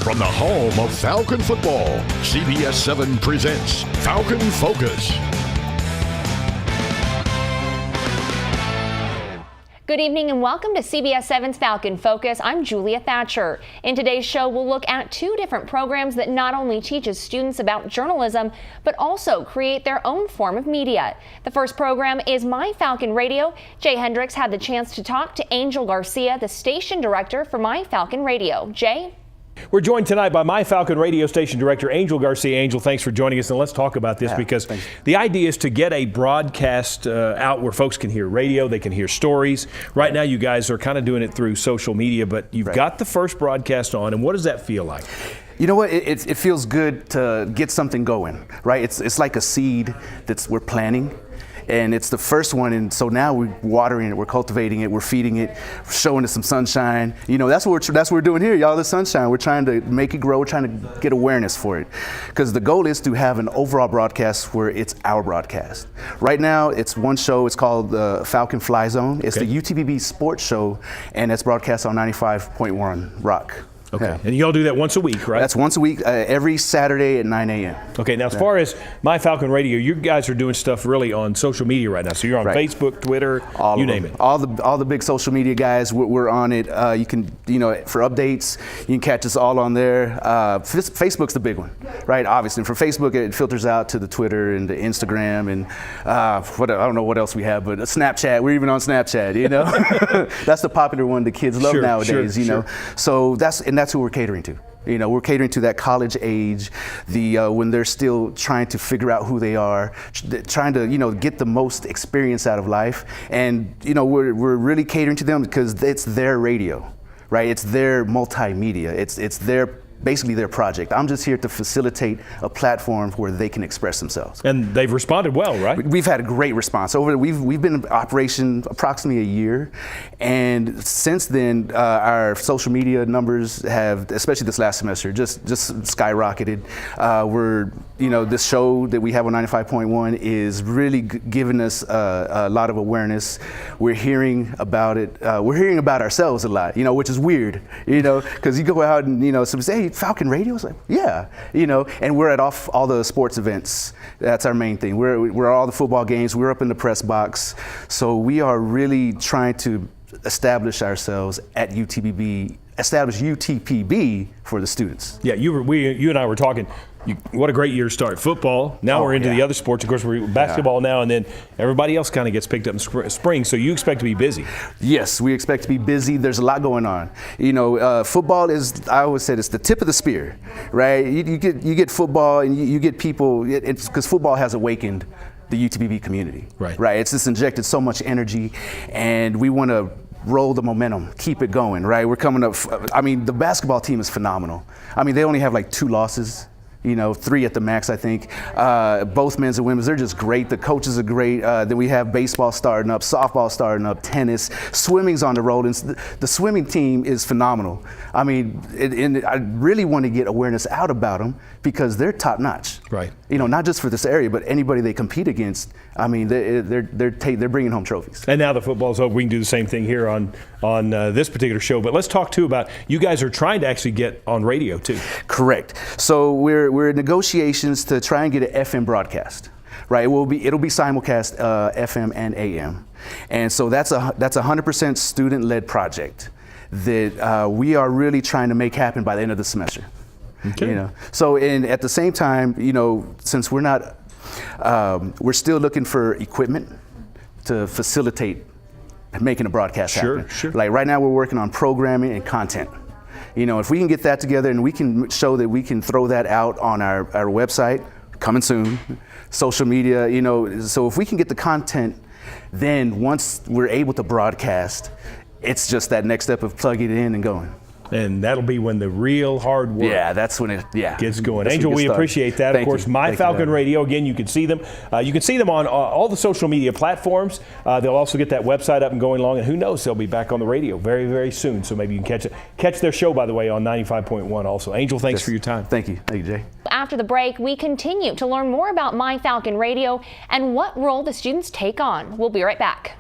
From the home of Falcon football, CBS7 presents Falcon Focus. Good evening and welcome to CBS7's Falcon Focus. I'm Julia Thatcher. In today's show, we'll look at two different programs that not only teaches students about journalism, but also create their own form of media. The first program is My Falcon Radio. Jay Hendricks had the chance to talk to Angel Garcia, the station director for My Falcon Radio. Jay? We're joined tonight by My Falcon Radio Station Director Angel Garcia. Angel, thanks for joining us, and let's talk about this because the idea is to get a broadcast out where folks can hear radio, they can hear stories. Right now you guys are kind of doing it through social media, but you've got the first broadcast on, and what does that feel like? You know what, it feels good to get something going, right? It's like a seed we're planting. And it's the first one, and so now we're watering it, we're cultivating it, we're feeding it, showing it some sunshine. You know, that's what we're doing here, y'all, the sunshine. We're trying to make it grow, we're trying to get awareness for it. Because the goal is to have an overall broadcast where it's our broadcast. Right now, it's one show, it's called Falcon Fly Zone. It's the UTPB sports show, and it's broadcast on 95.1 Rock. Okay, yeah. And y'all do that once a week, right? That's once a week, every Saturday at 9 a.m. Okay, now as far as My Falcon Radio, you guys are doing stuff really on social media right now. So you're on Facebook, Twitter, you name it. All the big social media guys, we're on it. You can, for updates, you can catch us all on there. Facebook's the big one, right? Obviously, and for Facebook, it filters out to the Twitter and the Instagram and I don't know what else we have, but Snapchat. We're even on Snapchat. You know, that's the popular one the kids love nowadays. You know, so that's who we're catering to. You know, we're catering to that college age, when they're still trying to figure out who they are, trying to, get the most experience out of life. And, we're really catering to them because it's their radio, right? It's their multimedia. It's basically their project. I'm just here to facilitate a platform where they can express themselves. And they've responded well, right? We've had a great response. We've been in operation approximately a year, and since then our social media numbers have, especially this last semester, just skyrocketed. This show that we have on 95.1 is really giving us a lot of awareness. We're hearing about it. We're hearing about ourselves a lot, which is weird, because you go out and somebody say, "Hey, Falcon Radio?" It's like, yeah, and we're at all the sports events. That's our main thing. We're at all the football games. We're up in the press box. So we are really trying to establish ourselves at UTPB, establish UTPB for the students. Yeah, you and I were talking. What a great year to start. Football, now we're into the other sports. Of course, we're basketball now, and then everybody else kind of gets picked up in spring, so you expect to be busy. Yes, we expect to be busy. There's a lot going on. Football is, I always say, it's the tip of the spear, right? You get football, and you get people, it's because football has awakened the UTPB community, right? It's just injected so much energy, and we want to roll the momentum, keep it going, right? We're coming up, the basketball team is phenomenal. They only have like 2 losses. 3 at the max, I think. Both men's and women's, they're just great. The coaches are great. Then we have baseball starting up, softball starting up, tennis, swimming's on the road. And the swimming team is phenomenal. And I really want to get awareness out about them because they're top notch. Right. Not just for this area, but anybody they compete against. They're bringing home trophies. And now the football's over. We can do the same thing here on this particular show. But let's talk too about you guys are trying to actually get on radio too. Correct. So we're in negotiations to try and get an FM broadcast. Right. It'll be simulcast FM and AM. And so that's a 100% student-led project that we are really trying to make happen by the end of the semester. Okay. So at the same time, since we're still looking for equipment to facilitate making a broadcast happen. Sure. Like right now we're working on programming and content. If we can get that together and we can show that we can throw that out on our website, coming soon, social media, so if we can get the content, then once we're able to broadcast, it's just that next step of plugging it in and going. And that'll be when the real hard work that's when it gets going. Angel, we appreciate that. Of course, My Falcon Radio, again, you can see them. You can see them on all the social media platforms. They'll also get that website up and going along, and who knows, they'll be back on the radio very, very soon. So maybe you can catch their show, by the way, on 95.1 also. Angel, thanks for your time. Thank you. Thank you, Jay. After the break, we continue to learn more about My Falcon Radio and what role the students take on. We'll be right back.